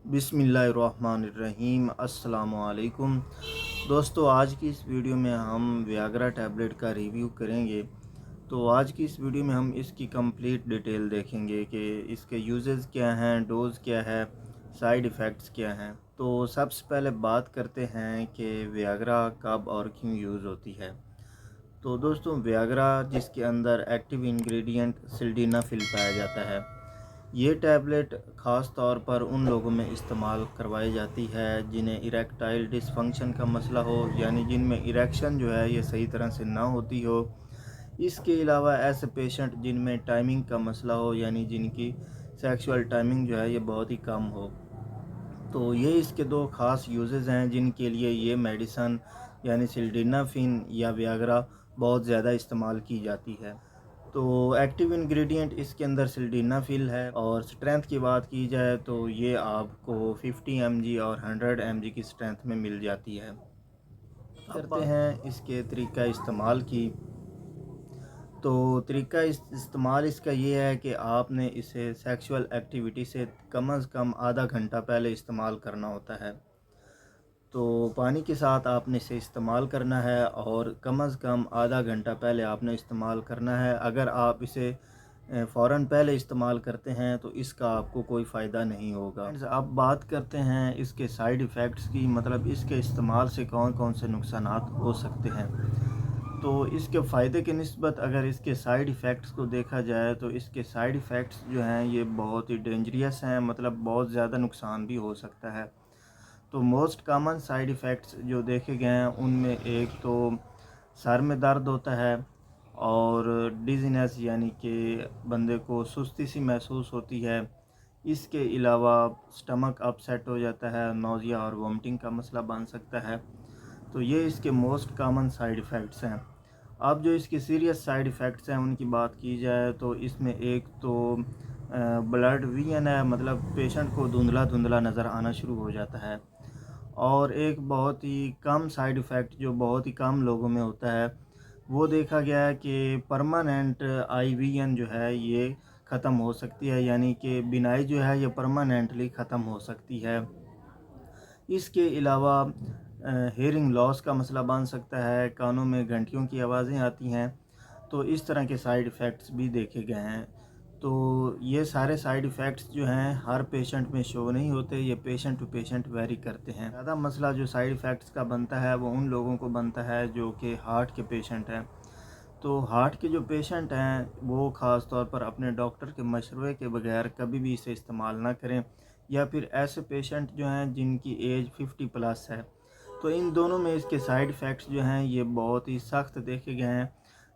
बिस्मिल्लाहिर्रहमानिर्रहीम। अस्सलामुअलैकुम दोस्तों, आज की इस वीडियो में हम वियाग्रा टैबलेट का रिव्यू करेंगे। तो आज की इस वीडियो में हम इसकी कंप्लीट डिटेल देखेंगे कि इसके यूजेस क्या हैं, डोज़ क्या है, साइड इफ़ेक्ट्स क्या हैं। तो सबसे पहले बात करते हैं कि वियाग्रा कब और क्यों यूज़ होती है। तो दोस्तों, वियाग्रा जिसके अंदर एक्टिव इंग्रेडिएंट सिल्डेनाफिल पाया जाता है, ये टैबलेट ख़ास तौर पर उन लोगों में इस्तेमाल करवाई जाती है जिन्हें इरेक्टाइल डिसफंक्शन का मसला हो, यानी जिनमें इरेक्शन जो है ये सही तरह से ना होती हो। इसके अलावा ऐसे पेशेंट जिनमें टाइमिंग का मसला हो, यानी जिनकी सेक्सुअल टाइमिंग जो है ये बहुत ही कम हो। तो ये इसके दो ख़ास यूजेस हैं जिनके लिए ये मेडिसन यानी सिल्डेनाफिल या वियाग्रा बहुत ज़्यादा इस्तेमाल की जाती है। तो एक्टिव इंग्रेडिएंट इसके अंदर सिल्डेनाफिल है, और स्ट्रेंथ की बात की जाए तो ये आपको 50 mg और 100 mg की स्ट्रेंथ में मिल जाती है। करते हैं इसके तरीका इस्तेमाल की। तो तरीका इस्तेमाल इसका ये है कि आपने इसे सेक्सुअल एक्टिविटी से कम कम आधा घंटा पहले इस्तेमाल करना होता है। तो पानी के साथ आपने इसे इस्तेमाल करना है और कम से कम आधा घंटा पहले आपने इस्तेमाल करना है। अगर आप इसे फ़ौरन पहले इस्तेमाल करते हैं तो इसका आपको कोई फ़ायदा नहीं होगा। अब बात करते हैं इसके साइड इफ़ेक्ट्स की, मतलब इसके इस्तेमाल से कौन कौन से नुकसानात हो सकते हैं। तो इसके फ़ायदे के निस्बत अगर इसके साइड इफ़ेक्ट्स को देखा जाए तो इसके साइड इफ़ेक्ट्स जो हैं ये बहुत ही डेंजरियस हैं, मतलब बहुत ज़्यादा नुकसान भी हो सकता है। तो मोस्ट कॉमन साइड इफ़ेक्ट्स जो देखे गए हैं उनमें एक तो सर में दर्द होता है, और डिज़ीनेस यानी कि बंदे को सुस्ती सी महसूस होती है। इसके अलावा स्टमक अपसेट हो जाता है, नौज़िया और वोमिटिंग का मसला बन सकता है। तो ये इसके मोस्ट कॉमन साइड इफ़ेक्ट्स हैं। अब जो इसके सीरियस साइड इफ़ेक्ट्स हैं उनकी बात की जाए तो इसमें एक तो ब्लड विजन है, मतलब पेशेंट को धुंधला धुंधला नज़र आना शुरू हो जाता है। और एक बहुत ही कम साइड इफ़ेक्ट जो बहुत ही कम लोगों में होता है, वो देखा गया है कि परमानेंट आई विजन जो है ये ख़त्म हो सकती है, यानी कि बिनाई जो है ये परमानेंटली ख़त्म हो सकती है। इसके अलावा हेयरिंग लॉस का मसला बन सकता है, कानों में घंटियों की आवाज़ें आती हैं। तो इस तरह के साइड इफ़ेक्ट्स भी देखे गए हैं। तो ये सारे साइड इफ़ेक्ट्स जो हैं हर पेशेंट में शो नहीं होते, ये पेशेंट टू पेशेंट वेरी करते हैं। ज़्यादा मसला जो साइड इफ़ेक्ट्स का बनता है वो उन लोगों को बनता है जो कि हार्ट के पेशेंट हैं। तो हार्ट के जो पेशेंट हैं वो ख़ास तौर पर अपने डॉक्टर के मशवरे के बगैर कभी भी इसे इस्तेमाल ना करें, या फिर ऐसे पेशेंट जो हैं जिनकी एज 50 प्लस है। तो इन दोनों में इसके साइड इफ़ेक्ट्स जो हैं ये बहुत ही सख्त देखे गए हैं।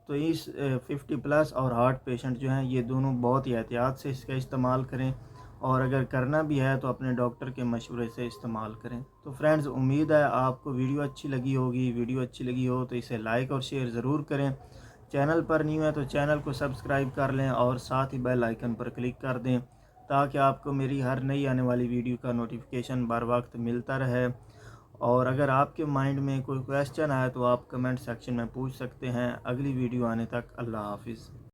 तो इस 50 प्लस और हार्ट पेशेंट जो हैं ये दोनों बहुत ही एहतियात से इसका इस्तेमाल करें, और अगर करना भी है तो अपने डॉक्टर के मशवरे से इस्तेमाल करें। तो फ्रेंड्स, उम्मीद है आपको वीडियो अच्छी लगी होगी। वीडियो अच्छी लगी हो तो इसे लाइक और शेयर ज़रूर करें। चैनल पर न्यू है तो चैनल को सब्सक्राइब कर लें और साथ ही बेल आइकन पर क्लिक कर दें, ताकि आपको मेरी हर नई आने वाली वीडियो का नोटिफिकेशन बर वक्त मिलता रहे। और अगर आपके माइंड में कोई क्वेश्चन आए तो आप कमेंट सेक्शन में पूछ सकते हैं। अगली वीडियो आने तक अल्लाह हाफिज़।